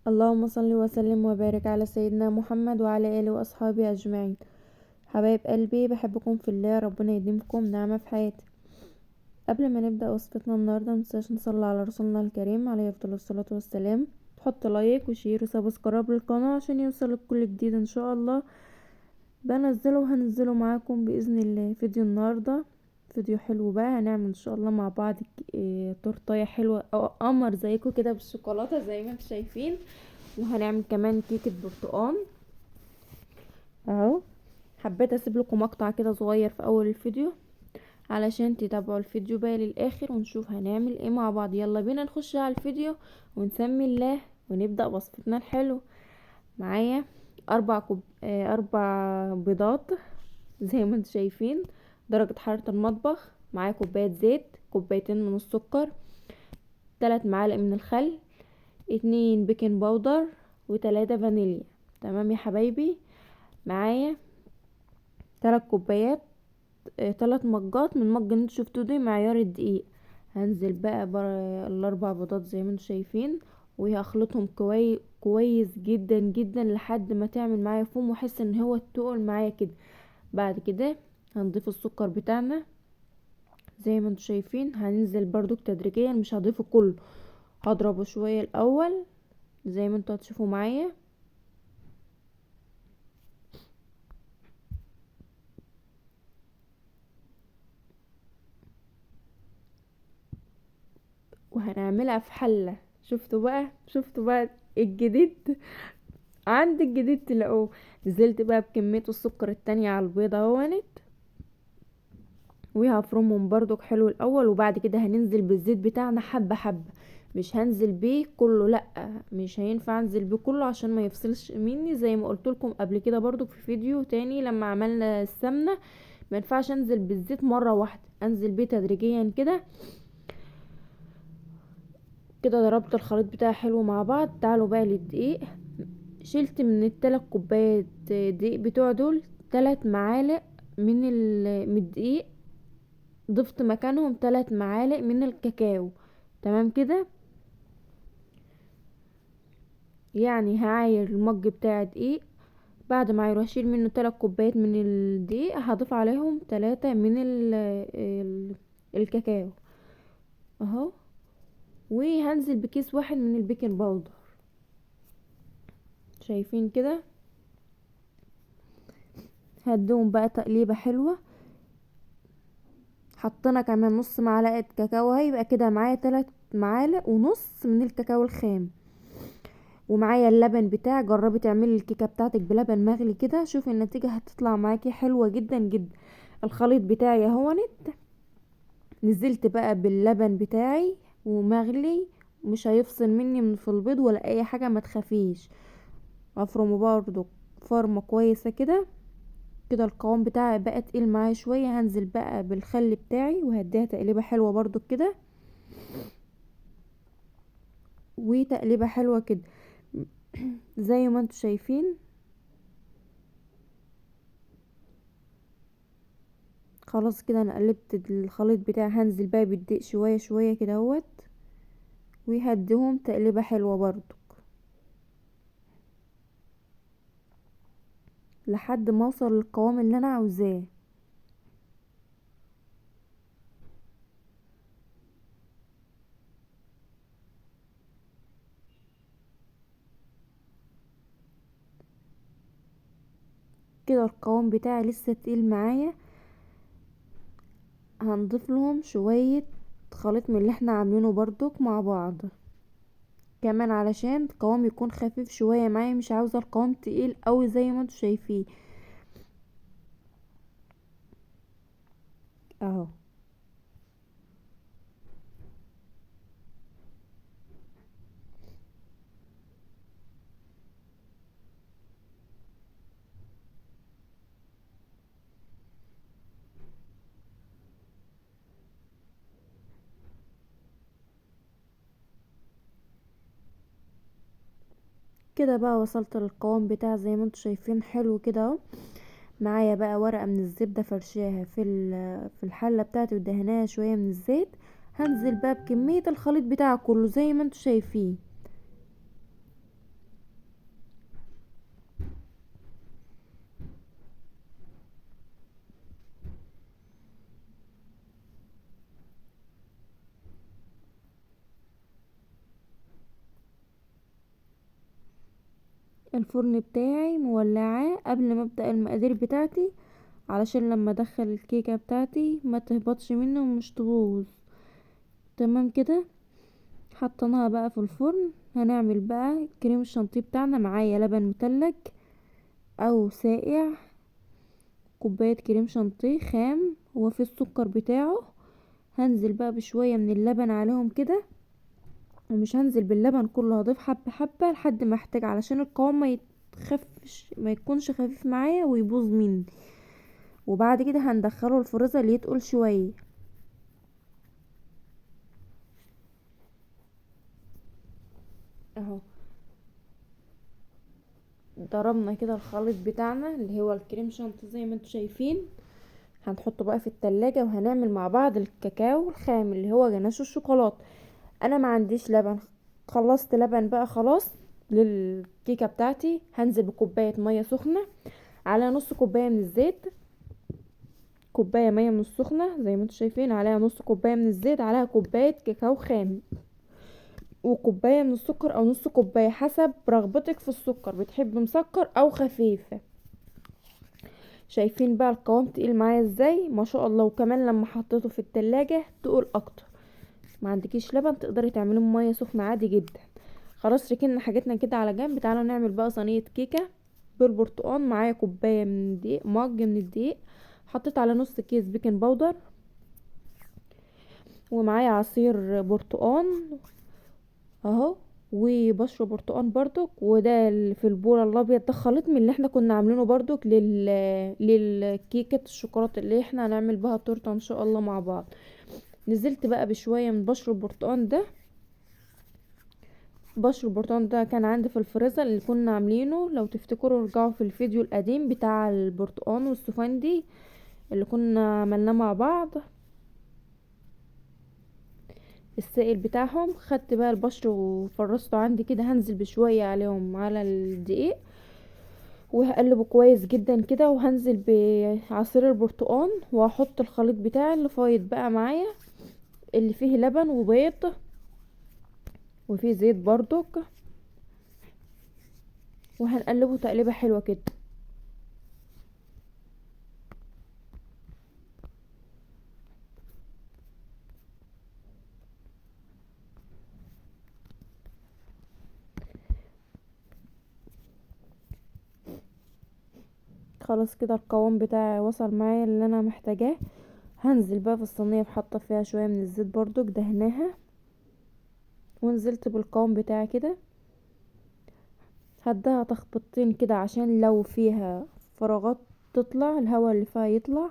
اللهم صل وسلم وبارك على سيدنا محمد وعلى آله وأصحابه أجمعين. حبايب قلبي، بحبكم في الله، ربنا يديمكم نعمة في حياتي. قبل ما نبدأ وصفتنا النهاردة منساش نصلي على رسولنا الكريم عليه أفضل الصلاة والسلام. تحط لايك وشير وسبسكرايب للقناة عشان يوصلك كل جديد ان شاء الله بنزله وهنزله معاكم بإذن الله. فيديو النهاردة فيديو حلو بقى، هنعمل ان شاء الله مع بعض تورتايه حلوة او قمر زيكم كده بالشوكولاتة زي ما انتم شايفين، وهنعمل كمان كيكة برتقال اهو. حبيت اسيب لكم مقطع كده صغير في اول الفيديو علشان تتابعوا الفيديو بقى للاخر ونشوف هنعمل ايه مع بعض. يلا بينا نخش على الفيديو ونسمي الله ونبدأ وصفتنا الحلو. معايا 4 بيضات زي ما انتم شايفين، درجة حرارة المطبخ. معايا كوباية زيت، كوبايتين من السكر، 3 معالق من الخل، 2 بيكنج باودر، و3 فانيليا. تمام يا حبايبي. معايا 3 كوبايات 3 مجات من مج اللي انتوا شفتوه دي معيار الدقيق. هنزل بقى ال4 بيضات زي ما انتوا شايفين، وهخلطهم كويس جدا جدا لحد ما تعمل معايا فوم واحس ان هو تقل معايا كده. بعد كده هنضيف السكر بتاعنا زي ما انتوا شايفين، هننزل برضو تدريجيا، مش هضيفه كله، هضربه شوية الاول زي ما انتوا هتشوفوا معايا. وهنعملها في حلة. شفتوا بقى الجديد، عند الجديد تلاقوه. نزلت بقى بكمية السكر التانية على البيضة اهوت، وهفرمهم برضو حلو الاول، وبعد كده هننزل بالزيت بتاعنا حبة حبة. مش هنزل بيه كله، لا مش هينفع انزل بيه كله عشان ما يفصلش مني، زي ما قلت لكم قبل كده برضو في فيديو تاني لما عملنا السمنة. ما ينفعش انزل بالزيت مرة واحدة، انزل بيه تدريجيا كده. كده ضربت الخليط بتاعي حلو مع بعض. تعالوا بقى للدقيق. شلت من ال3 كوبايات دقيق بتوع دول 3 معالق من الدقيق، ضفت مكانهم 3 معالق من الكاكاو. تمام كده. يعني هعاير المج بتاع دقيق، بعد ما اعايره هشيل منه 3 كوبايات من الدقيق، هضيف عليهم 3 من الكاكاو اهو. وهنزل بكيس واحد من البيكنج باودر، شايفين كده. هديهم بقى تقليبة حلوة. حطينا كمان نص معلقة كاكاو، هيبقى كده معايا 3 معالق ونص من الكاكاو الخام. ومعايا اللبن بتاعي. جربي تعملي الكيكه بتاعتك بلبن مغلي كده، شوفي النتيجه هتطلع معاكي حلوه جدا جدا. الخليط بتاعي اهونت. نزلت بقى باللبن بتاعي ومغلي، مش هيفصل مني من في البيض ولا اي حاجه، ما تخافيش. افرمه برضو فرمه كويسه كده. كده القوام بتاعي بقى تقيل معايا شويه. هنزل بقى بالخل بتاعي وهديها تقليبه حلوه برضو كده، وتقليبه حلوه كده زي ما انتوا شايفين. خلاص كده انا قلبت الخليط بتاعي. هنزل بقى بالدقيق شويه شويه كده اهوت، ويهديهم تقليبه حلوه برضو لحد ما اوصل للقوام اللي انا عاوزاه. كده القوام بتاعي لسه تقيل معايا. هنضيف لهم شويه خليط من اللي احنا عاملينه برضك مع بعض كمان، علشان القوام يكون خفيف شويه معايا، مش عاوزه القوام تقيل قوي زي ما انتوا شايفين اهو. كده بقى وصلت للقوام بتاع زي ما انتوا شايفين حلو كده اهو. معايا بقى ورقة من الزبدة فرشاها في الحلة بتاعتي ودهناها شوية من الزيت. هنزل بقى بكمية الخليط بتاعه كله زي ما انتوا شايفين. الفرن بتاعي مولعاه قبل ما ابدأ المقادير بتاعتي، علشان لما ادخل الكيكة بتاعتي ما تهبطش مني ومش تبوظ. تمام كده، حطيناها بقى في الفرن. هنعمل بقى كريم الشانتيه بتاعنا. معايا لبن متلج او ساقع، كوباية كريم شانتيه خام وفي السكر بتاعه. هنزل بقى بشوية من اللبن عليهم كده، ومش هنزل باللبن كله، هضيف حبة حبة لحد ما احتاج، علشان القوام ما يكونش خفيف معايا ويبوظ مني. وبعد كده هندخله الفريزر يتقل شوية. اهو ضربنا كده الخليط بتاعنا اللي هو الكريم شانتيه زي ما انتوا شايفين. هنحطه بقى في التلاجة وهنعمل مع بعض الكاكاو الخام اللي هو جناش الشوكولاتة. انا ما عنديش لبن، خلصت لبن بقى خلاص. للكيكة بتاعتي هنزل بكوباية مية سخنة على نص كوباية من الزيت. كوباية مية من السخنة زي ما انتوا شايفين، عليها نص كوباية من الزيت، عليها كوباية كاكاو خام، وكوباية من السكر او نص كوباية حسب رغبتك في السكر، بتحب مسكر او خفيف. شايفين بقى القوام تقيل معايا ازاي ما شاء الله. وكمان لما حطيته في التلاجة تقول اكتر. ما عندكيش لبن تقدري تعمليه بميه سخنه عادي جدا. خلاص ركننا حاجتنا كده على جنب. تعالوا نعمل بقى صينيه كيكه بالبرتقال. معايا كوبايه من الدقيق، مج من الدقيق، حطيت على نص كيس بيكنج باودر، ومعايا عصير برتقال اهو، وبشر برتقال برضك. وده في البوله الابيض ده خليط من اللي احنا كنا عاملينه برضك للكيكه الشوكولاته اللي احنا هنعمل بها التورته ان شاء الله مع بعض. نزلت بقى بشويه من بشر البرتقال ده. بشر البرتقال ده كان عندي في الفريزر اللي كنا عاملينه، لو تفتكروا رجعوا في الفيديو القديم بتاع البرتقال والسفندي اللي كنا عملناه مع بعض، السائل بتاعهم. خدت بقى البشر وفرزته عندي كده. هنزل بشوية عليهم على الدقيق وهقلبه كويس جدا كده، وهنزل بعصير البرتقال وهحط الخليط بتاعي اللي فايض بقى معايا، اللي فيه لبن وبيض وفيه زيت برضك، وهنقلبه تقليبه حلوة كده. خلاص كده القوام بتاعي وصل معايا اللي انا محتاجاه. هنزل بقى في الصينيه بحطه فيها شويه من الزيت برضو دهناها، ونزلت بالقوام بتاعي كده. هديها تخبطتين كده عشان لو فيها فراغات تطلع، الهواء اللي فيها يطلع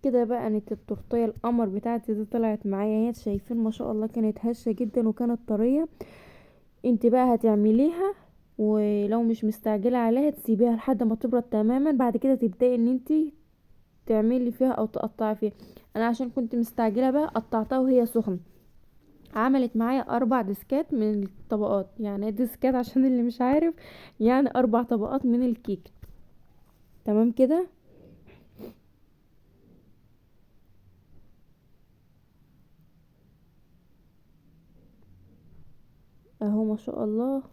كده. بقى كانت التورتيه القمر بتاعتي دي طلعت معايا، هي شايفين ما شاء الله كانت هشه جدا وكانت طريه. انت بقى هتعمليها، ولو مش مستعجله عليها تسيبيها لحد ما تبرد تماما، بعد كده تبداي ان انت تعملي فيها او تقطعي فيها. انا عشان كنت مستعجله بقى قطعتها وهي سخنه. عملت معايا 4 ديسكات من الطبقات، يعني ديسكات عشان اللي مش عارف، يعني 4 طبقات من الكيك. تمام كده. اهو ما شاء الله.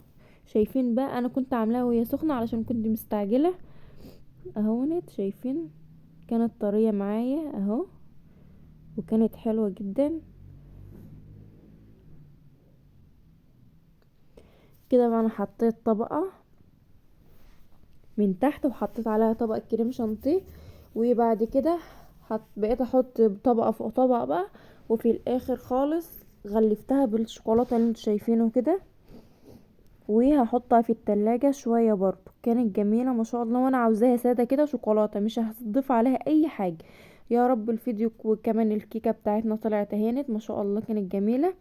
شايفين بقى انا كنت عاملاها وهي سخنه علشان كنت مستعجله. اهونت شايفين كانت طريه معايا اهو، وكانت حلوه جدا كده. بقى انا حطيت طبقه من تحت وحطيت عليها طبقه كريم شانتيه، وبعد كده بقيت احط طبقه فوق طبقه بقى، وفي الاخر خالص غلفتها بالشوكولاته اللي انتوا شايفينه كده. وهحطها في التلاجة شوية برضو. كانت جميلة ما شاء الله، وانا عاوزاها سادة كده شوكولاتة، مش هضيف عليها اي حاجة. يا رب الفيديو وكمان الكيكة بتاعتنا طلعت هانت ما شاء الله، كانت جميلة.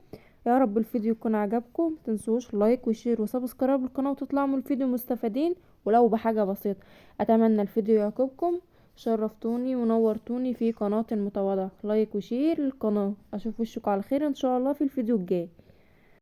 يا رب الفيديو يكون عجبكم. متنسوش لايك وشير وسبسكرايب للقناة وتطلعوا من الفيديو مستفادين ولو بحاجة بسيطة. اتمنى الفيديو يعجبكم. شرفتوني ونورتوني في قناة المتواضعة. لايك وشير للقناة. اشوف وشكم على خير ان شاء الله في الفيديو الجاي.